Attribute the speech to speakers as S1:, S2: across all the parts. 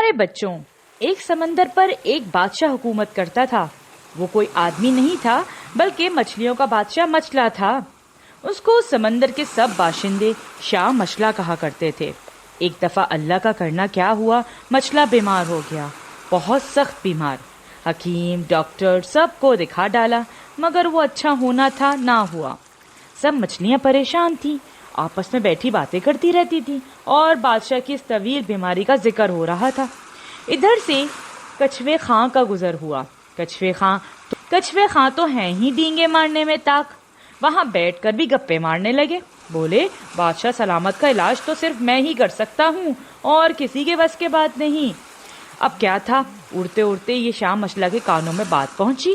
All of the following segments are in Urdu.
S1: پیارے بچوں، ایک سمندر پر ایک بادشاہ حکومت کرتا تھا۔ وہ کوئی آدمی نہیں تھا بلکہ مچھلیوں کا بادشاہ مچلا تھا۔ اس کو سمندر کے سب باشندے شاہ مچلا کہا کرتے تھے۔ ایک دفعہ اللہ کا کرنا کیا ہوا، مچلا بیمار ہو گیا، بہت سخت بیمار۔ حکیم، ڈاکٹر سب کو دکھا ڈالا مگر وہ اچھا ہونا تھا نہ ہوا۔ سب مچھلیاں پریشان تھیں، آپس میں بیٹھی باتیں کرتی رہتی تھیں اور بادشاہ کی اس طویل بیماری کا ذکر ہو رہا تھا۔ ادھر سے کچھوے خاں کا گزر ہوا۔ کچھوے خاں تو ہیں ہی ڈینگے مارنے میں طاق، وہاں بیٹھ کر بھی گپے مارنے لگے۔ بولے، بادشاہ سلامت کا علاج تو صرف میں ہی کر سکتا ہوں اور کسی کے بس کے بات نہیں۔ اب کیا تھا، اڑتے اڑتے یہ شاہ مچلا کے کانوں میں بات پہنچی۔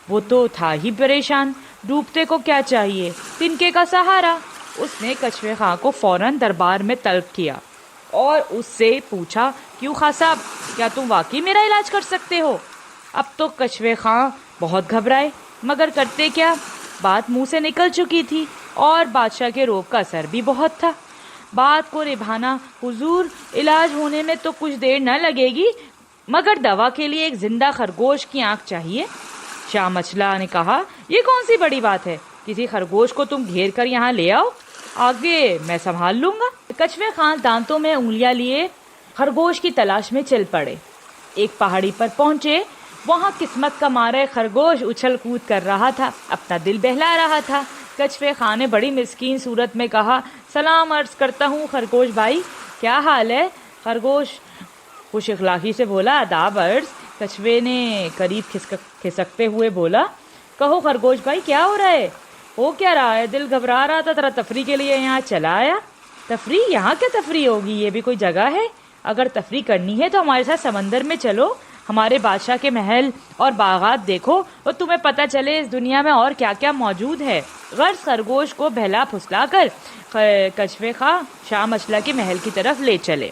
S1: وہ تو تھا ہی پریشان، ڈوبتے کو کیا چاہیے، تنکے کا سہارا۔ اس نے کچھوے خاں کو فوراً دربار میں طلب کیا اور اس سے پوچھا، کیوں خاں صاحب، کیا تم واقعی میرا علاج کر سکتے ہو؟ اب تو کچھوے خاں بہت گھبرائے مگر کرتے کیا، بات منہ سے نکل چکی تھی اور بادشاہ کے روب کا اثر بھی بہت تھا۔ بات کو نبھانا، حضور علاج ہونے میں تو کچھ دیر نہ لگے گی مگر دوا کے لیے ایک زندہ خرگوش کی آنکھ چاہیے۔ شاہ مچلا نے کہا، یہ کون سی بڑی بات ہے، کسی خرگوش کو تم گھیر کر یہاں لے آؤ، آگے میں سنبھال لوں گا۔ کچھوے خاں دانتوں میں انگلیاں لیے خرگوش کی تلاش میں چل پڑے۔ ایک پہاڑی پر پہنچے، وہاں قسمت کا مارا خرگوش اچھل کود کر رہا تھا، اپنا دل بہلا رہا تھا۔ کچھوے خاں نے بڑی مسکین صورت میں کہا، سلام عرض کرتا ہوں خرگوش بھائی، کیا حال ہے؟ خرگوش خوش اخلاقی سے بولا، آداب عرض۔ کچھوے نے قریب کھسکتے ہوئے بولا، کہو خرگوش بھائی، کیا ہو رہا ہے؟ ہو کیا رہا ہے؟ دل گھبرا رہا تھا، ذرا تفریح کے لیے یہاں چلا آیا۔ تفریح؟ یہاں کیا تفریح ہوگی، یہ بھی کوئی جگہ ہے؟ اگر تفریح کرنی ہے تو ہمارے ساتھ سمندر میں چلو، ہمارے بادشاہ کے محل اور باغات دیکھو اور تمہیں پتہ چلے اس دنیا میں اور کیا کیا موجود ہے۔ غرض خرگوش کو بہلا پھسلا کر کچھوے خاں شاہ مچلا کے محل کی طرف لے چلے۔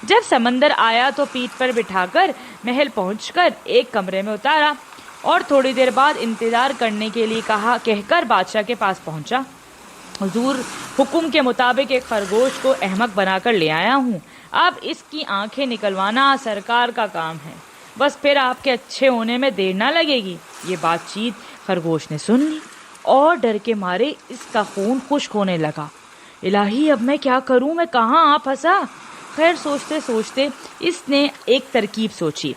S1: جب سمندر آیا تو پیٹھ پر بٹھا کر محل پہنچ کر ایک کمرے میں اتارا اور تھوڑی دیر بعد انتظار کرنے کے لیے کہہ کر بادشاہ کے پاس پہنچا۔ حضور، حکم کے مطابق ایک خرگوش کو احمق بنا کر لے آیا ہوں، اب اس کی آنکھیں نکلوانا سرکار کا کام ہے، بس پھر آپ کے اچھے ہونے میں دیر نہ لگے گی۔ یہ بات چیت خرگوش نے سن لی اور ڈر کے مارے اس کا خون خشک ہونے لگا۔ الہی، اب میں کیا کروں، میں کہاں آ پھنسا؟ خیر سوچتے سوچتے اس نے ایک ترکیب سوچی۔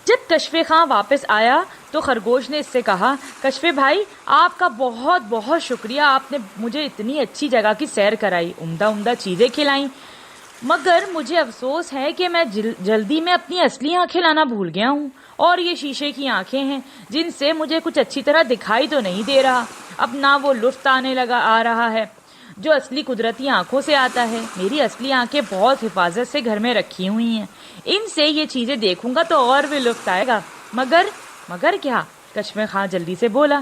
S1: جب کچھوے خاں واپس آیا تو خرگوش نے اس سے کہا، کچھوے بھائی، آپ کا بہت بہت شکریہ، آپ نے مجھے اتنی اچھی جگہ کی سیر کرائی، عمدہ عمدہ چیزیں کھلائیں، مگر مجھے افسوس ہے کہ میں جلدی میں اپنی اصلی آنکھیں لانا بھول گیا ہوں، اور یہ شیشے کی آنکھیں ہیں جن سے مجھے کچھ اچھی طرح دکھائی تو نہیں دے رہا، اب نہ وہ لطف آ رہا ہے جو اصلی قدرتی آنکھوں سے آتا ہے۔ میری اصلی آنکھیں بہت حفاظت سے گھر میں رکھی ہوئی ہیں، ان سے یہ چیزیں دیکھوں گا تو اور بھی لطف آئے گا، مگر کیا؟ کچھوے خاں جلدی سے بولا،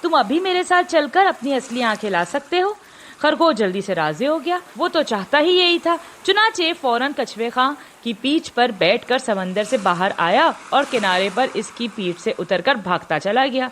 S1: تم ابھی میرے ساتھ چل کر اپنی اصلی آنکھیں لا سکتے ہو۔ خرگوش جلدی سے راضی ہو گیا، وہ تو چاہتا ہی یہی تھا۔ چنانچہ فوراً کچھوے خاں کی پیٹھ پر بیٹھ کر سمندر سے باہر آیا اور کنارے پر اس کی پیٹھ سے اتر کر بھاگتا چلا گیا۔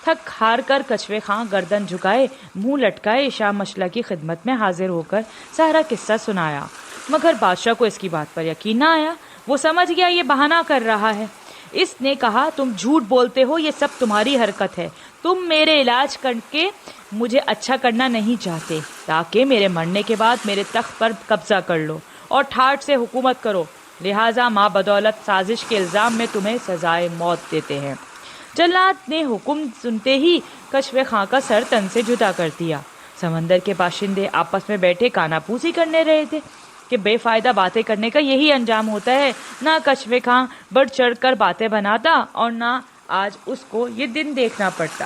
S1: تھک ہار کر کچھوے خاں گردن جھکائے، منہ لٹکائے شاہ مچلا کی خدمت میں حاضر ہو کر سارا قصہ سنایا، مگر بادشاہ کو اس کی بات پر یقین نہ آیا۔ وہ سمجھ گیا یہ بہانہ کر رہا ہے۔ اس نے کہا، تم جھوٹ بولتے ہو، یہ سب تمہاری حرکت ہے، تم میرے علاج کر کے مجھے اچھا کرنا نہیں چاہتے تاکہ میرے مرنے کے بعد میرے تخت پر قبضہ کر لو اور ٹھاٹھ سے حکومت کرو، لہٰذا ماں بدولت سازش کے الزام میں تمہیں سزائے موت دیتے ہیں۔ جلاد نے حکم سنتے ہی کچھوے خاں کا سر تن سے جدا کر دیا۔ سمندر کے باشندے آپس میں بیٹھے کانا پوسی کرنے رہے تھے کہ بے فائدہ باتیں کرنے کا یہی انجام ہوتا ہے۔ نہ کچھوے خاں بڑھ چڑھ کر باتیں بناتا اور نہ آج اس کو یہ دن دیکھنا پڑتا۔